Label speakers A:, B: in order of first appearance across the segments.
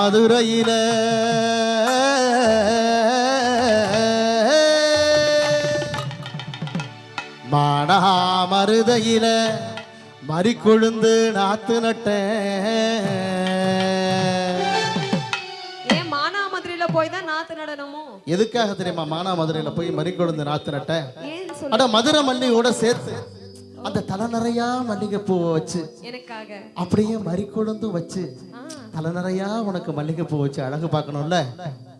A: மதுரையில மானாமருதையில மறிக்கொழுந்து நாத்து நட்டேன்.
B: ஏன் மானாமதுரையில போய் தான் நாத்து நடனமோ?
A: எதுக்காக தெரியுமா மானாமதுரையில போய் மறிக்கொழுந்து நாத்து நட்டேன்?
B: ஏன் சொல்ல?
A: அட மதுரை மல்லியோட சேர்த்து அந்த தலை நிறையா மல்லிகை பூவை வச்சு
B: எனக்காக
A: அப்படியே மறிக்கொழுந்து வச்சு தலை நிறையா உனக்கு மல்லிகை பூ வச்சு அழகு பார்க்கணும்ல,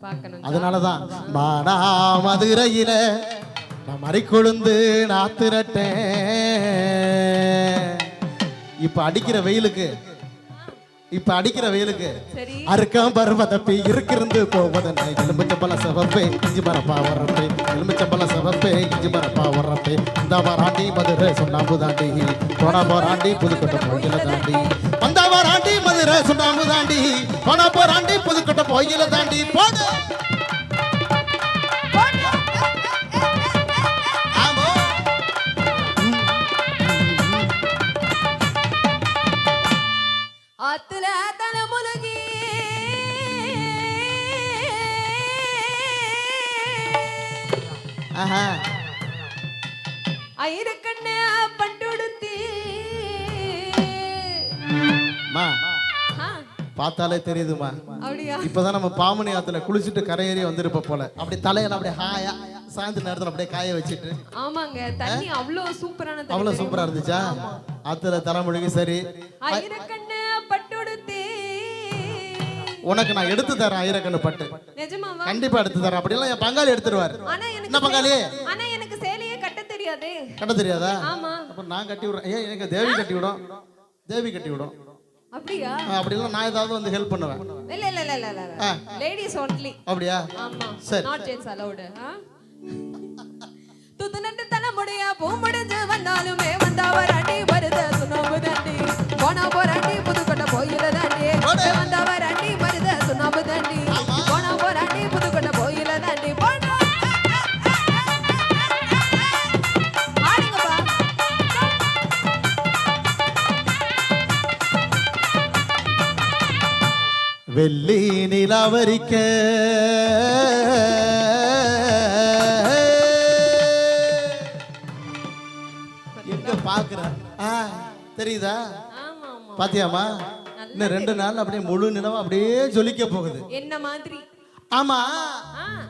B: பார்க்கணும்.
A: அதனாலதான் மானாமதுரையில நான் மறிக்கொழுந்து நாத்து நட்டேன். இப்ப அடிக்கிற வெயிலுக்கு
B: சரி
A: அறுக்கம் பருவதப்பி இருக்கிறது போவதென்ன எலுமிச்சம்பழ சிவப்பே இஞ்சி மரப்பா வர்றப்பே எலுமிச்சம்பழ சிவப்பே இஞ்சி மரப்பா வர்றப்பே இந்த வராண்டி மதுரை சுண்ணாம்பு தாண்டி போனா போராண்டி புதுக்கோட்டை கோயில தாண்டி வந்தா வராண்டி மதுரை சுண்ணாம்பு தாண்டி போனா போராண்டி புதுக்கோட்டை கோயில தாண்டி போடு.
B: ஆத்துல தனமுலகி ஐரக்கண்ண பண்டுடுத்தி
A: பார்த்தாலே தெரியுதுமா.
B: அப்படியா?
A: இப்பதான் நம்ம பாமணி ஆத்துல குளிச்சுட்டு கரையேறி வந்திருப்ப போல அப்படி தலையில அப்படியே ஹாயா சாயந்தர நேரத்துல அப்படியே காய வச்சுட்டு.
B: ஆமாங்க, தண்ணி அவ்வளவு சூப்பரான தண்ணி.
A: அவ்வளவு சூப்பரா இருந்துச்சா? ஆத்துல தலைமுழுகி சரி.
B: ஐரக்கண்ண பட்டுடுத்தி
A: உனக்கு நான் எடுத்து தரேன் ஐரக்கண்ணு பட்டு.
B: நிஜமாவா?
A: கண்டிப்பா எடுத்து தரேன். அப்படி எல்லாம் என் பங்காளி எடுத்துருவாரு. என்ன பங்காளி?
B: ஆனா எனக்கு சேலையே கட்ட தெரியாதே.
A: கட்ட தெரியாதா?
B: ஆமா.
A: அப்ப நான் கட்டி விடுறேன். ஏய் எனக்கு தேவி கட்டி விடும்.
B: அப்படியா?
A: அப்படி எல்லாம் நான் ஏதாவது வந்து ஹெல்ப் பண்ணுவேன்.
B: இல்ல லேடிஸ் ஒன்லி.
A: அப்படியா?
B: ஆமா.
A: சரி.
B: Not gents allowed. துதுனண்டு தலமுடைய பூமுடிஞ்சு வந்தாலுமே வந்தவராண்டி வருத சுண்ணாம்பு தாண்டி போனா போராண்டி புதுக்கோட்டை கோயில தாண்டி வந்தவராண்டி வருத சுண்ணாம்பு தாண்டி போனா போராண்டி புதுக்கோட்டை கோயில தாண்டி போனா ஆடுங்கப்பா.
A: வெள்ளி நிலாவரிக்க எங்க பாக்குறேன் தெரியுதா? பாத்தியாமா? இன்னும் 2 நாள் அப்படியே முழு நிலவும் அப்படியே ஜொலிக்க போகுது.
B: என்ன மாதிரி?
A: ஆமா,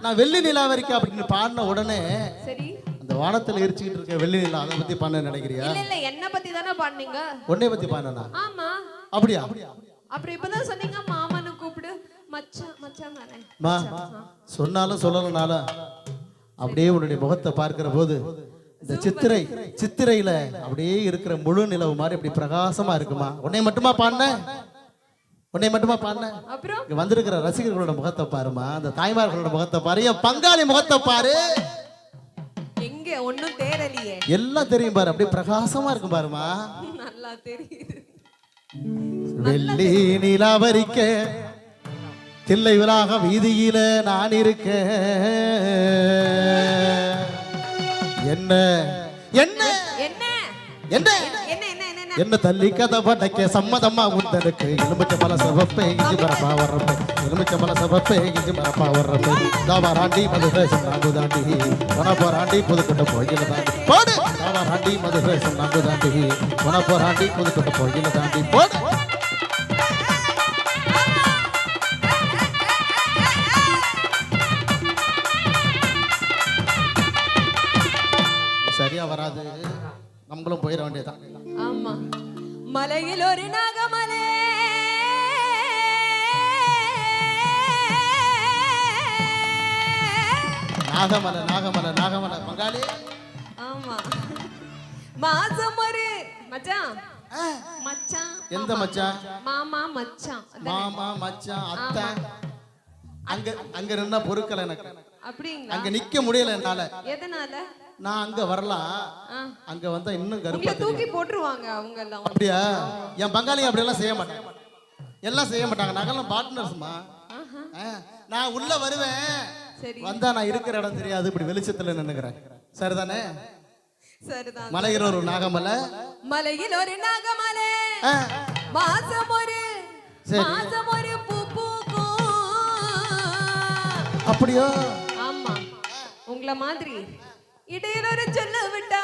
A: நான் வெள்ளி நிலாவரிக்க அப்படின்னு பாடின உடனே
B: சரி
A: அந்த வானத்துல எரிச்சுக்கிட்டு இருக்க வெள்ளி நிலா அதை பத்தி பாட நினைக்கிறியா?
B: இல்ல என்ன பத்தி தானே பாடுனீங்க?
A: உன்னை பத்தி பாடினா?
B: ஆமா.
A: அப்படியா?
B: அப்புறம் இப்பதான் சொன்னீங்க மாமன்னு கூப்பிடு மச்சான் மச்சான் தானே.
A: மா சொன்னாலும் சொல்லலனாலும் அப்படியே உன்னுடைய முகத்தை பார்க்கிற போது இந்த சித்திரையில அப்படியே இருக்கிற முழு நிலவு மாதிரி அப்படி பிரகாசமா இருக்குமா. உன்னை மட்டுமா பாடின?
B: அப்புறம்
A: இங்க வந்திருக்கிற ரசிகர்களோட முகத்தை பாருமா, அந்த தாய்மார்களோட முகத்தை பாரு, என் பங்காளி முகத்தை பாரு.
B: எங்க ஒண்ணும் தேரலையே.
A: எல்லாம் தெரியும் பாரு, அப்படியே பிரகாசமா இருக்கும் பாருமா.
B: நல்லா தெரியுது.
A: வெள்ளி நிலாவரிக்க தில்லை விலாக வீதியில நான் இருக்க என்ன என்ன
B: என்ன
A: என்ன என்ன தள்ளி கதை படைக்க சம்மதமா உந்தனுக்கு எலுமிச்சம்பழ சிவப்பே இஞ்சி மரப்பா வர்றப்பே எலுமிச்சம்பழ சிவப்பே இஞ்சி மரப்பா வர்றப்பே தாவராண்டி மதுரை சொன்னாம்பு தாண்டி வனப்போராண்டி புதுக்கோட்டை கோயில தாண்டி போடு. தாவராண்டி மதுரை சொன்னாம்பு தாண்டி வனப்போராண்டி புதுக்கோட்டை கோயில தாண்டி போடு. சரியா வராது, நம்மளும் போயிட வேண்டியதான்.
B: ஆமா. மலையில் ஒரு நாகமலை
A: நாகமலை பங்காளி.
B: ஆமா. மாசம் ஒரு மச்சான் மச்சான்.
A: எந்த மச்சான்?
B: மாமா மச்சான்.
A: மாமா மச்சான் அத்தை. அங்க நின்னா பொறுக்கல எனக்கு.
B: அப்படிங்களா?
A: அங்க நிக்க முடியல என்னால.
B: எதனால?
A: நான் அங்க வரலாம், அங்க வந்தா இன்னும் கருப்பா
B: தூக்கி போட்டுருவாங்க அவங்க எல்லாம்.
A: அப்படியா? என் பங்காளி அப்படி எல்லாம் செய்ய மாட்டாங்க, எல்லாம் செய்ய மாட்டாங்க. நாங்கெல்லாம் பார்ட்னர்ஸ்மா. நான் உள்ள வருவேன், வந்தா நான் இருக்கிற இடம் தெரியாது, இப்படி வெளிச்சத்துல நின்னுக்கிறேன். சரிதானே?
B: சரிதான்.
A: மலையில் ஒரு நாகமலை,
B: மலையில் ஒரு நாகமலை மாசம் ஒரு பூ பூக்கும்
A: அப்படியோ
B: ஆமா உங்களை மாதிரி இடையில ஒரு சொல்ல விட்டா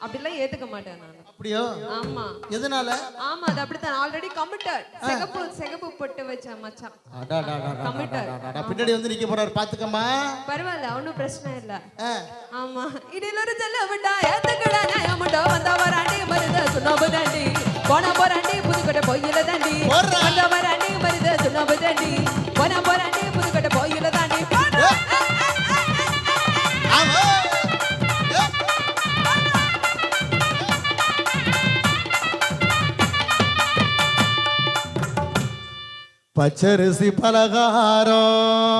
B: அப்படிலாம் ஏத்துக்க மாட்டேன் நான்.
A: அப்படியோ
B: ஆமா
A: எதனால
B: ஆமா அது அப்படித்தான் ஆல்ரெடி கமிட்டட் சிகப்பு பொட்டு வச்ச மச்சான்
A: பின்னாடி வந்து நிக்க போறாரு பாத்துக்கம்மா
B: பரவாயில்ல ஒன்னும் பிரச்சனை இல்ல ஆமா இடையில ஒரு சொல்ல விட்டா ஏத்துக்கடா நியாயமுண்டோ வந்தா வராண்டி மருத சுண்ணாம்பு தாண்டி போனா போராண்டி புதுக்கோட்டை போயில தாண்டி வந்தா வராண்டி மருத சுண்ணாம்பு தாண்டி போனா போராண்டி புதுக்கோட்டை போயில தாண்டி
A: பச்சரிசி பலகாரம்